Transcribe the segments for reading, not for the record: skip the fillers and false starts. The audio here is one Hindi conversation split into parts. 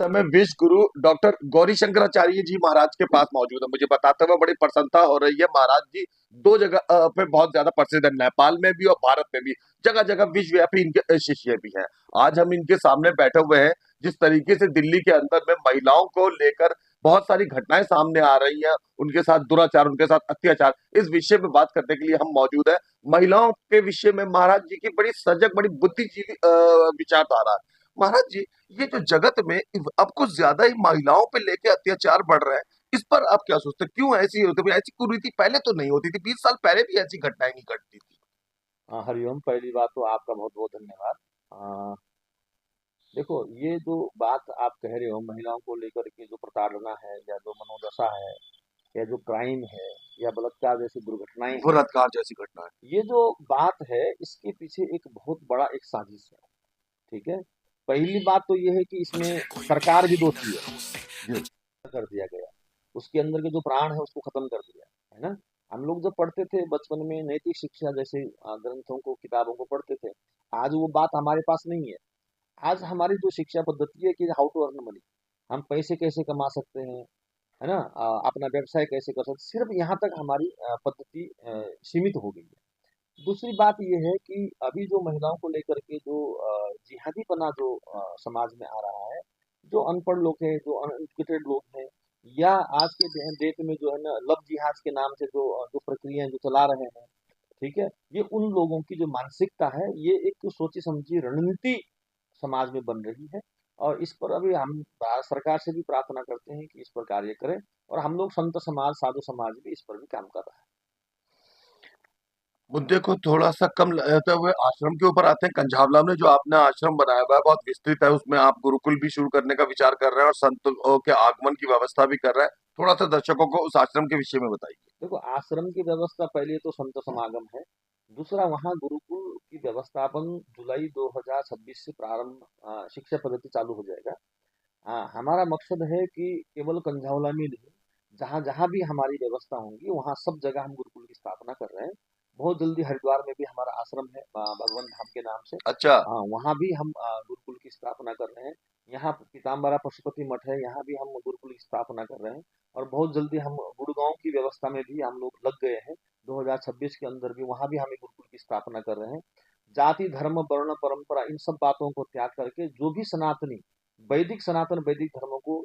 समय विश्व गुरु डॉक्टर गौरी शंकराचार्य जी महाराज के पास मौजूद है। मुझे बताते हुए बड़ी प्रसन्नता हो रही है। महाराज जी दो जगह पे बहुत ज्यादा प्रसिद्ध है, नेपाल में भी और भारत में भी। जगह जगह विश्वव्यापी इनके शिष्य भी हैं। आज हम इनके सामने बैठे हुए हैं। जिस तरीके से दिल्ली के अंदर में महिलाओं को लेकर बहुत सारी घटनाएं सामने आ रही हैं, उनके साथ दुराचार, उनके साथ अत्याचार, इस विषय में बात करने के लिए हम मौजूद है। महिलाओं के विषय में महाराज जी की बड़ी सजग, बड़ी बुद्धिजीवी विचारधारा है। महाराज जी, ये जो जगत में अब कुछ ज्यादा ही महिलाओं पे लेके अत्याचार बढ़ रहे हैं, इस पर आप क्या सोचते हैं? क्यों ऐसी होती है? ऐसी कुरीति पहले तो नहीं होती थी, 20 साल पहले भी ऐसी घटनाएं नहीं घटती थी। हरिओम। पहली बात तो आपका बहुत बहुत धन्यवाद। देखो, ये जो बात आप कह रहे हो महिलाओं को लेकर के, जो प्रताड़ना है या जो मनोदशा है या जो क्राइम है या बलात्कार जैसी दुर्घटनाएं हैं, बलात्कार जैसी घटना है। ये जो बात है इसके पीछे एक बहुत बड़ा एक साजिश है। ठीक है। पहली बात तो ये है कि इसमें सरकार भी दोषी है। जी। कर दिया गया, उसके अंदर के जो प्राण है उसको खत्म कर दिया, है ना। हम लोग जब पढ़ते थे बचपन में नैतिक शिक्षा जैसे ग्रंथों को, किताबों को पढ़ते थे। आज वो बात हमारे पास नहीं है। आज हमारी जो शिक्षा पद्धति है कि हाउ टू अर्न मनी, हम पैसे कैसे कमा सकते हैं, है ना, अपना व्यवसाय कैसे कर सकते, सिर्फ यहाँ तक हमारी पद्धति सीमित हो गई है। दूसरी बात ये है कि अभी जो महिलाओं को लेकर के जो जिहादीपना जो समाज में आ रहा है, जो अनपढ़ लोग हैं, जो अनएजुकेटेड लोग हैं, या आज के डेट में जो है ना लव जिहाद के नाम से जो जो प्रक्रियाएं जो चला रहे हैं, ठीक है, ये उन लोगों की जो मानसिकता है, ये एक सोची समझी रणनीति समाज में बन रही है। और इस पर अभी हम भारत सरकार से भी प्रार्थना करते हैं कि इस पर कार्य करें, और हम लोग संत समाज, साधु समाज भी इस पर भी काम कर रहा है। मुद्दे को थोड़ा सा कम लेते हुए आश्रम के ऊपर आते हैं। कंझावला में जो आपने आश्रम बनाया हुआ है बहुत विस्तृत है। उसमें आप गुरुकुल भी शुरू करने का विचार कर रहे हैं और संतों के आगमन की व्यवस्था भी कर रहे हैं। थोड़ा सा दर्शकों को उस आश्रम के विषय में बताइए। देखो, आश्रम की व्यवस्था पहले तो संत समागम है। दूसरा, वहाँ गुरुकुल की व्यवस्थापन जुलाई 2026 से प्रारंभ, शिक्षा पद्धति चालू हो जाएगा। हमारा मकसद है कि केवल कंझावला में नहीं, जहाँ जहाँ भी हमारी व्यवस्था होंगी वहाँ सब जगह हम गुरुकुल की स्थापना कर रहे हैं। बहुत जल्दी हरिद्वार में भी हमारा आश्रम है, भगवान धाम के नाम से। अच्छा। वहाँ भी हम गुरुकुल की स्थापना कर रहे हैं। यहाँ पीताम्बरा पशुपति मठ है, यहाँ भी हम गुरुकुल की स्थापना कर रहे हैं। और बहुत जल्दी हम गुड़गांव की व्यवस्था में भी हम लोग लग गए हैं। 2026 के अंदर भी वहाँ भी हम एक गुरुकुल की स्थापना कर रहे हैं। जाति, धर्म, वर्ण, परंपरा, इन सब बातों को त्याग करके जो भी सनातनी वैदिक, सनातन वैदिक धर्मों को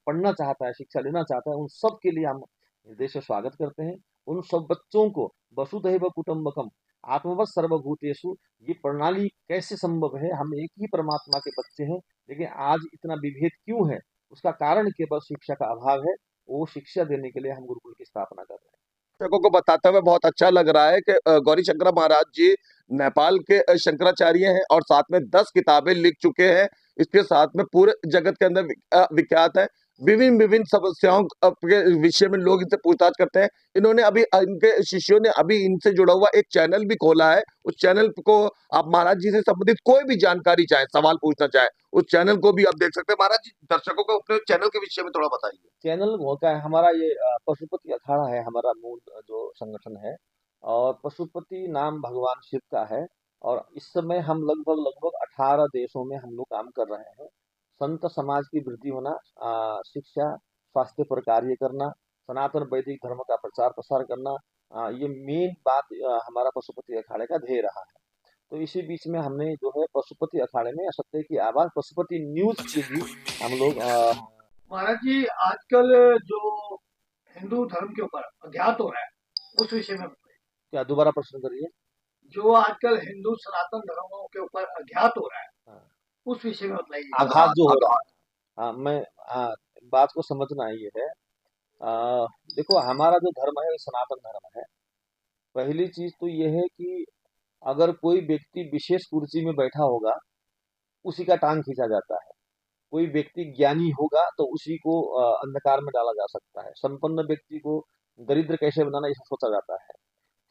पढ़ना चाहता है, शिक्षा लेना चाहता है, उन सब के लिए हम हृदय से स्वागत करते हैं। उन सब बच्चों को वसुधैव कुटुंबकम, आत्मवत सर्वभूतेषु, ये प्रणाली कैसे संभव है, हम एक ही परमात्मा के बच्चे हैं, लेकिन आज इतना विभेद क्यों है, उसका कारण केवल शिक्षा का अभाव है। वो शिक्षा देने के लिए हम गुरुकुल की स्थापना कर रहे हैं। दर्शकों को बताते हुए बहुत अच्छा लग रहा है कि गौरी शंकर महाराज जी नेपाल के शंकराचार्य हैं और साथ में 10 किताबें लिख चुके हैं। इसके साथ में पूरे जगत के अंदर विख्यात है। विभिन्न विभिन्न समस्याओं के विषय में लोग इनसे पूछताछ करते हैं। इन्होंने अभी इनके शिष्यों ने अभी इनसे जुड़ा हुआ एक चैनल भी खोला है। उस चैनल को आप महाराज जी से संबंधित कोई भी जानकारी चाहे, सवाल पूछना चाहे, उस चैनल को भी आप देख सकते हैं। महाराज जी, दर्शकों को अपने चैनल के विषय में थोड़ा बताइए। चैनल होता है हमारा ये, पशुपति अखाड़ा है हमारा मूल जो संगठन है। और पशुपति नाम भगवान शिव का है। और इस समय हम लगभग लगभग 18 देशों में हम लोग काम कर रहे हैं। संत समाज की वृद्धि होना, शिक्षा, स्वास्थ्य पर कार्य करना, सनातन वैदिक धर्म का प्रचार प्रसार करना, ये मेन बात हमारा पशुपति अखाड़े का ध्येय रहा है। तो इसी बीच में हमने जो है पशुपति अखाड़े में सत्य की आवाज पशुपति न्यूज की भी हम लोग महाराज जी, आजकल जो हिंदू धर्म के ऊपर अघात हो रहा है उस विषय में बताइए। क्या, दोबारा प्रश्न करिए। जो आजकल हिंदू सनातन धर्मों के ऊपर अघात हो रहा है हाँ, उस विषय में बताइए। आघात जो हो रहा आघात। है, हाँ, मैं, हाँ, बात को समझना ये है। देखो, हमारा जो धर्म है वो सनातन धर्म है। पहली चीज तो ये है कि अगर कोई व्यक्ति विशेष कुर्सी में बैठा होगा, उसी का टांग खींचा जाता है। कोई व्यक्ति ज्ञानी होगा तो उसी को अंधकार में डाला जा सकता है। संपन्न व्यक्ति को दरिद्र कैसे बनाना, ये सोचा जाता है।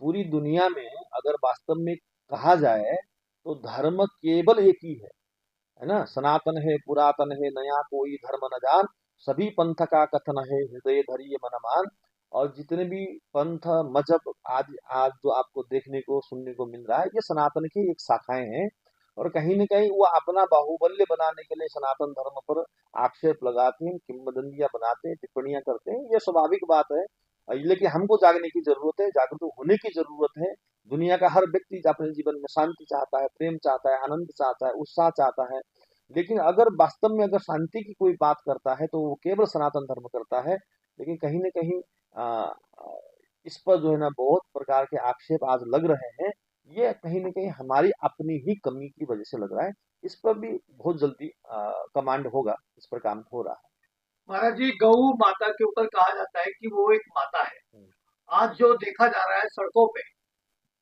पूरी दुनिया में अगर वास्तव में कहा जाए तो धर्म केवल एक ही है ना। सनातन है, पुरातन है, नया कोई धर्म न जान, सभी पंथ का कथन है, हृदय धरिय मन मान। और जितने भी पंथ, मजहब आज आज जो आपको देखने को सुनने को मिल रहा है, ये सनातन की एक शाखाएं हैं। और कहीं न कहीं वो अपना बाहुबल्य बनाने के लिए सनातन धर्म पर आक्षेप लगाते हैं, किंवदंतियाँ बनाते हैं, टिप्पणियाँ करते हैं, ये स्वाभाविक बात है। लेकिन हमको जागने की ज़रूरत है, जागरूक होने की ज़रूरत है। दुनिया का हर व्यक्ति अपने जीवन में शांति चाहता है, प्रेम चाहता है, आनंद चाहता है, उत्साह चाहता है। लेकिन अगर वास्तव में अगर शांति की कोई बात करता है, तो वो केवल सनातन धर्म करता है। लेकिन कहीं न कहीं अ अ, इस पर जो है ना बहुत प्रकार के आक्षेप आज लग रहे हैं। ये कहीं न कहीं हमारी अपनी ही कमी की वजह से लग रहा है। इस पर भी बहुत जल्दी कमांड होगा, इस पर काम हो रहा है। महाराज जी, गौ माता के ऊपर कहा जाता है कि वो एक माता है। हुँ, आज जो देखा जा रहा है सड़कों पे,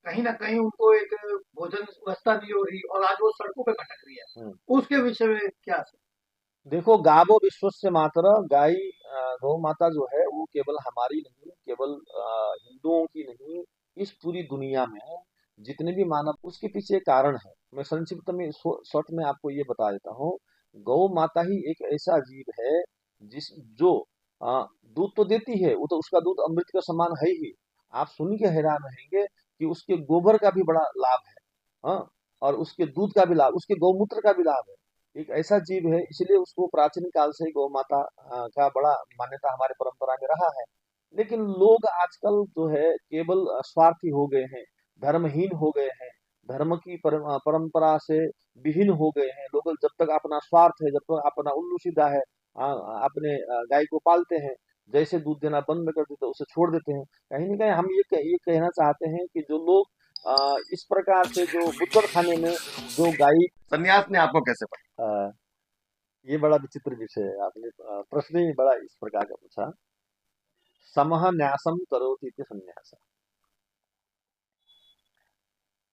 कहीं न कहीं उनको एक भोजन व्यवस्था नहीं हो रही और आज वो सड़कों पे भटक रही है। हुँ। उसके विषय में क्या? देखो गावो विश्वस्य मातरः गाय गौ माता जो है वो केवल हमारी नहीं, केवल हिंदुओं की नहीं, इस पूरी दुनिया में जितने भी मानव उसके पीछे एक कारण है। मैं संक्षिप्त में शॉर्ट में आपको ये बता देता हूँ। गौ माता ही एक ऐसा जीव है जिस जो दूध तो देती है, वो तो उसका दूध अमृत के समान है ही। आप सुन के हैरान रहेंगे कि उसके गोबर का भी बड़ा लाभ है। हाँ, और उसके दूध का भी लाभ, उसके गौमूत्र का भी लाभ है। एक ऐसा जीव है, इसलिए उसको प्राचीन काल से गौ माता का बड़ा मान्यता हमारे परंपरा में रहा है। लेकिन लोग आजकल जो है केवल स्वार्थी हो गए हैं, धर्महीन हो गए हैं, धर्म की परंपरा से विहीन हो गए हैं। लोग जब तक अपना स्वार्थ है, जब तक अपना उल्लू सीधा है, अपने गाय को पालते हैं, जैसे दूध देना बंद कर देते उसे छोड़ देते हैं। कहीं ना कहीं हम ये कहना चाहते हैं कि जो लोग इस प्रकार से जो बुद्धड़ खाने में जो गाय संन्यास ने आपको कैसे पढ़ा? अ, ये बड़ा विचित्र विषय है। आपने प्रश्न ही बड़ा इस प्रकार का पूछा। समः न्यासम करोति इति संन्यास।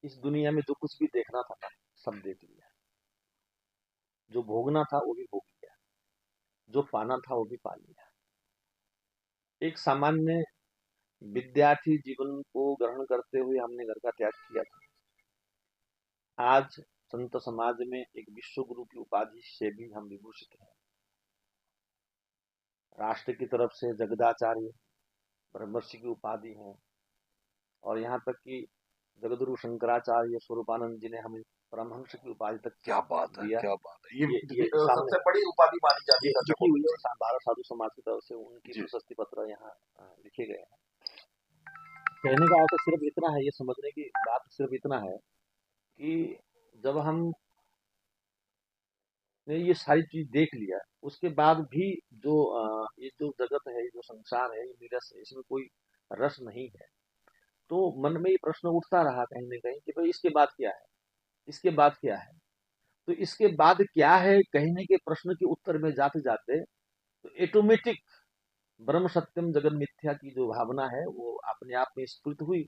इस दुनिया में जो कुछ भी देखना था ना, सब देख लिया। जो भोगना था वो भी भोग लिया, जो पाना था वो भी पा लिया। एक सामान्य विद्यार्थी जीवन को ग्रहण करते हुए हमने घर का त्याग किया था। आज संत समाज में एक विश्व गुरु की उपाधि से भी हम विभूषित हैं। राष्ट्र की तरफ से जगदाचार्य ब्रह्मर्षि की उपाधि है, और यहाँ तक कि जगद्गुरु शंकराचार्य स्वरूपानंद जी ने हमें परमहंस की उपाधि तक क्या बात है, दिया। क्या बात है! ये सामने सबसे बड़ी उपाधि मानी जाती ये है लिखी दर्शकों हुई के है, लिए। भारत साधु समाज की तरफ से उनकी जी। प्रशस्ति पत्र यहाँ लिखे गए हैं। कहने का अर्थ सिर्फ इतना है, ये समझने की बात सिर्फ इतना है कि जब हम ने ये सारी चीज देख लिया, उसके बाद भी जो ये जो जगत है, ये जो संसार है, ये नीरस है, इसमें कोई रस नहीं है। तो मन में ये प्रश्न उठता रहा कहीं न कहीं कि भाई इसके बाद क्या है? इसके बाद क्या है? तो इसके बाद क्या है कहने के प्रश्न के उत्तर में जाते-जाते तो ऑटोमेटिक ब्रह्म सत्यम जगत मिथ्या की जो भावना है वो अपने आप में स्फुरित हुई,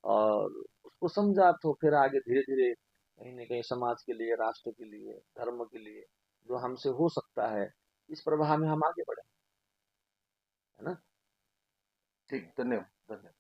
और उसको समझा। तो फिर आगे धीरे-धीरे कहीं न कहीं समाज के लिए, राष्ट्र के लिए, धर्म के लिए जो हमसे हो सकता है, इस प्रवाह में हम आगे बढ़े, है ना? ठीक, धन्यवाद, धन्यवाद।